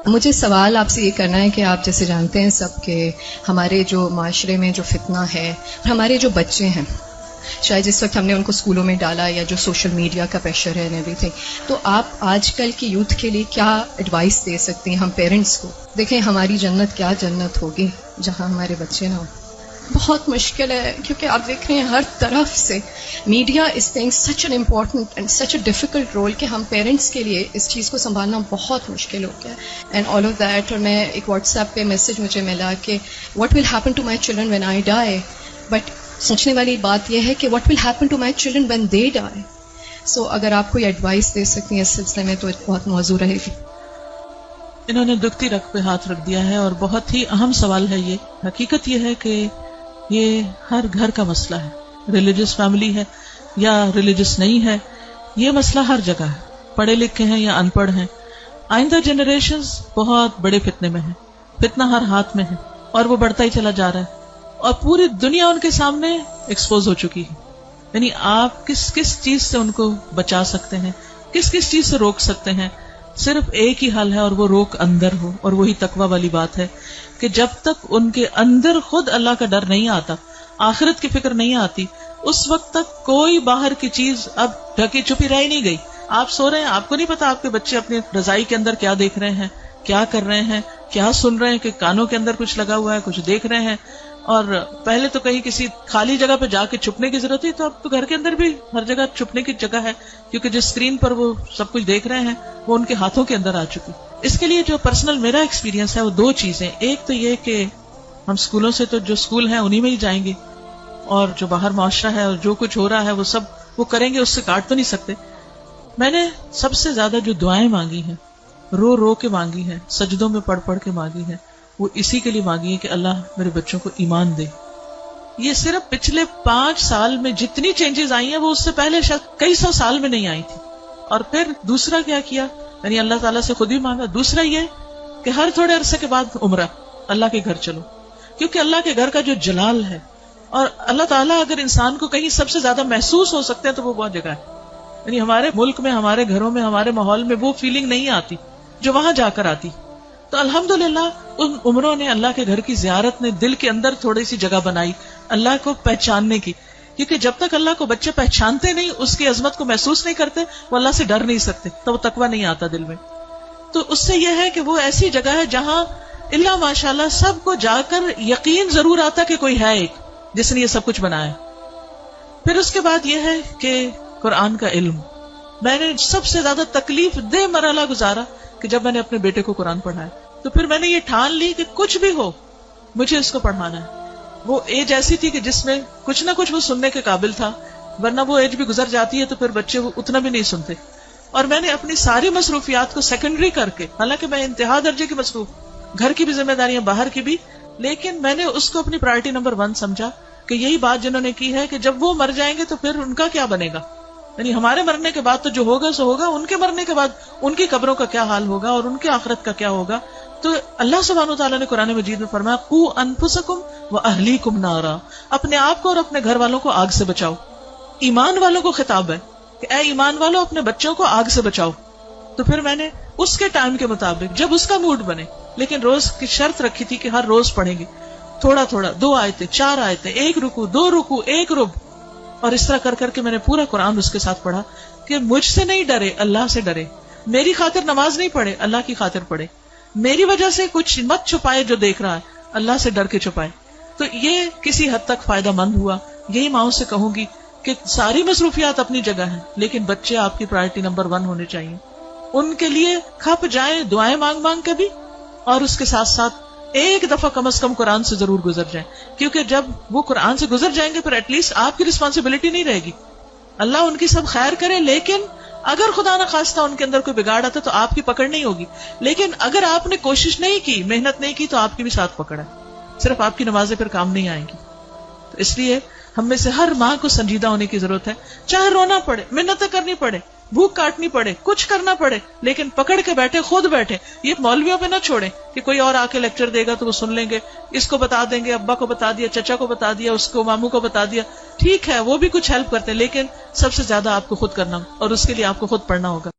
مجھے سوال آپ سے یہ کرنا ہے کہ آپ جیسے جانتے ہیں سب کہ ہمارے جو معاشرے میں جو فتنہ ہے، ہمارے جو بچے ہیں، شاید جس وقت ہم نے ان کو اسکولوں میں ڈالا یا جو سوشل میڈیا کا پریشر ہے ایوری تھنگ، تو آپ آج کل کی یوتھ کے لیے کیا ایڈوائس دے سکتے ہیں ہم پیرنٹس کو؟ دیکھیں ہماری جنت کیا جنت ہوگی جہاں ہمارے بچے نہ ہوں۔ بہت مشکل ہے کیونکہ آپ دیکھ رہے ہیں ہر طرف سے media is playing such an important and such a difficult role کہ ہم پیرنٹس کے لیے اس چیز کو سنبھالنا بہت مشکل ہو گیا ہے اینڈ آل آف دیٹ۔ اور میں ایک واٹس ایپ پہ میسج مجھے ملا کہ what will happen to my children when I die, but سوچنے والی بات یہ ہے کہ what will happen to my children when they die. So اگر آپ کوئی ایڈوائس دے سکتی ہیں اس سلسلے میں تو بہت موضوع رہے گی۔ انہوں نے دکھتی رگ پہ ہاتھ رکھ دیا ہے اور بہت ہی اہم سوال ہے یہ۔ حقیقت یہ ہے کہ یہ ہر گھر کا مسئلہ ہے، ریلیجس فیملی ہے یا ریلیجس نہیں ہے، یہ مسئلہ ہر جگہ ہے، پڑھے لکھے ہیں یا ان پڑھ ہیں۔ آئندہ جنریشنز بہت بڑے فتنے میں ہیں، فتنہ ہر ہاتھ میں ہے اور وہ بڑھتا ہی چلا جا رہا ہے اور پوری دنیا ان کے سامنے ایکسپوز ہو چکی ہے۔ یعنی آپ کس کس چیز سے ان کو بچا سکتے ہیں، کس کس چیز سے روک سکتے ہیں؟ صرف ایک ہی حل ہے اور وہ روک اندر ہو، اور وہی تقویٰ والی بات ہے کہ جب تک ان کے اندر خود اللہ کا ڈر نہیں آتا، آخرت کی فکر نہیں آتی، اس وقت تک کوئی باہر کی چیز اب ڈھکی چھپی رہ نہیں گئی۔ آپ سو رہے ہیں، آپ کو نہیں پتا آپ کے بچے اپنی رضائی کے اندر کیا دیکھ رہے ہیں، کیا کر رہے ہیں، کیا سن رہے ہیں، کہ کانوں کے اندر کچھ لگا ہوا ہے، کچھ دیکھ رہے ہیں۔ اور پہلے تو کہیں کسی خالی جگہ پہ جا کے چھپنے کی ضرورت تھی، تو اب تو گھر کے اندر بھی ہر جگہ چھپنے کی جگہ ہے، کیونکہ جس اسکرین پر وہ سب کچھ دیکھ رہے ہیں وہ ان کے ہاتھوں کے اندر آ چکی۔ اس کے لیے جو پرسنل میرا ایکسپیرینس ہے وہ دو چیزیں، ایک تو یہ کہ ہم اسکولوں سے تو جو اسکول ہیں انہی میں ہی جائیں گے، اور جو باہر معاشرہ ہے اور جو کچھ ہو رہا ہے وہ سب وہ کریں گے، اس سے کاٹ تو نہیں سکتے۔ میں نے سب سے زیادہ جو دعائیں مانگی ہیں، رو رو کے مانگی ہیں، سجدوں میں پڑھ پڑھ کے مانگی ہیں، وہ اسی کے لیے مانگی ہے کہ اللہ میرے بچوں کو ایمان دے۔ یہ صرف پچھلے 5 سال میں جتنی چینجز آئی ہیں وہ اس سے پہلے شاید کئی 100 سال میں نہیں آئی تھی۔ اور پھر دوسرا کیا کیا، یعنی اللہ تعالیٰ سے خود ہی مانگا۔ دوسرا یہ کہ ہر تھوڑے عرصے کے بعد عمرہ، اللہ کے گھر چلو، کیونکہ اللہ کے گھر کا جو جلال ہے، اور اللہ تعالیٰ اگر انسان کو کہیں سب سے زیادہ محسوس ہو سکتے ہیں تو وہ بہت جگہ ہے۔ یعنی ہمارے ملک میں، ہمارے گھروں میں، ہمارے ماحول میں وہ فیلنگ نہیں آتی جو وہاں جا کر آتی۔ تو الحمدللہ ان عمروں نے، اللہ کے گھر کی زیارت نے دل کے اندر تھوڑی سی جگہ بنائی اللہ کو پہچاننے کی، کیونکہ جب تک اللہ کو بچے پہچانتے نہیں، اس کی عظمت کو محسوس نہیں کرتے، وہ اللہ سے ڈر نہیں سکتے، تو وہ تقویٰ نہیں آتا دل میں۔ تو اس سے یہ ہے کہ وہ ایسی جگہ ہے جہاں اللہ ماشاءاللہ سب کو جا کر یقین ضرور آتا کہ کوئی ہے ایک جس نے یہ سب کچھ بنایا۔ پھر اس کے بعد یہ ہے کہ قرآن کا علم، میں نے سب سے زیادہ تکلیف دہ مرحلہ گزارا کہ جب میں نے اپنے بیٹے کو قرآن پڑھایا، تو پھر میں نے یہ ٹھان لی کہ کچھ بھی ہو مجھے اس کو پڑھانا ہے۔ وہ ایج ایسی تھی کہ جس میں کچھ نہ کچھ وہ سننے کے قابل تھا، ورنہ وہ ایج بھی گزر جاتی ہے تو پھر بچے وہ اتنا بھی نہیں سنتے۔ اور میں نے اپنی ساری مصروفیات کو سیکنڈری کر کے، حالانکہ میں انتہا درجے کی مصروف، گھر کی بھی ذمہ داریاں، باہر کی بھی، لیکن میں نے اس کو اپنی پرائرٹی نمبر 1 سمجھا کہ یہی بات جنہوں نے کی ہے کہ جب وہ مر جائیں گے تو پھر ان کا کیا بنے گا، یعنی ہمارے مرنے کے بعد تو جو ہوگا سو ہوگا، ان کے مرنے کے بعد ان کی قبروں کا کیا حال ہوگا اور ان کی آخرت کا کیا ہوگا۔ تو اللہ سبحانہ وتعالیٰ نے قرآن مجید میں فرمایا قوا انفسکم واہلیکم نارا، اپنے آپ کو اور اپنے گھر والوں کو آگ سے بچاؤ۔ ایمان والوں کو خطاب ہے کہ اے ایمان والوں اپنے بچوں کو آگ سے بچاؤ۔ تو پھر میں نے اس کے ٹائم کے مطابق جب اس کا موڈ بنے، لیکن روز کی شرط رکھی تھی کہ ہر روز پڑھیں گے تھوڑا تھوڑا، 2 آیتیں 4 آیتیں، 1 رکوع 2 رکوع 1 رب، اور اس طرح کر کر کے میں نے پورا قرآن اس کے ساتھ پڑھا کہ مجھ سے نہیں ڈرے، اللہ سے ڈرے، میری خاطر نماز نہیں پڑھے، اللہ کی خاطر پڑھے، میری وجہ سے کچھ مت چھپائے جو دیکھ رہا ہے، اللہ سے ڈر کے چھپائے۔ تو یہ کسی حد تک فائدہ مند ہوا۔ یہی ماؤں سے کہوں گی کہ ساری مصروفیات اپنی جگہ ہیں، لیکن بچے آپ کی پرائرٹی نمبر 1 ہونے چاہیے۔ ان کے لیے کھپ جائیں، دعائیں مانگ مانگ کے بھی، اور اس کے ساتھ ساتھ ایک دفعہ کم از کم قرآن سے ضرور گزر جائیں، کیونکہ جب وہ قرآن سے گزر جائیں گے پھر ایٹ لیسٹ آپ کی رسپانسبلٹی نہیں رہے گی۔ اللہ ان کی سب خیر کرے، لیکن اگر خدا نہ خواستہ ان کے اندر کوئی بگاڑ آتا تو آپ کی پکڑ نہیں ہوگی، لیکن اگر آپ نے کوشش نہیں کی، محنت نہیں کی، تو آپ کی بھی ساتھ پکڑ ہے، صرف آپ کی نمازیں پھر کام نہیں آئیں گی۔ تو اس لیے ہم میں سے ہر ماں کو سنجیدہ ہونے کی ضرورت ہے، چاہے رونا پڑے، محنتیں کرنی پڑے، بھوک کاٹنی پڑے، کچھ کرنا پڑے، لیکن پکڑ کے بیٹھے، خود بیٹھے۔ یہ مولویوں پہ نہ چھوڑیں کہ کوئی اور آ کے لیکچر دے گا تو وہ سن لیں گے، اس کو بتا دیں گے، ابا کو بتا دیا، چچا کو بتا دیا، اس کو ماموں کو بتا دیا، ٹھیک ہے وہ بھی کچھ ہیلپ کرتے ہیں، لیکن سب سے زیادہ آپ کو خود کرنا، اور اس کے لیے آپ کو خود پڑھنا ہوگا۔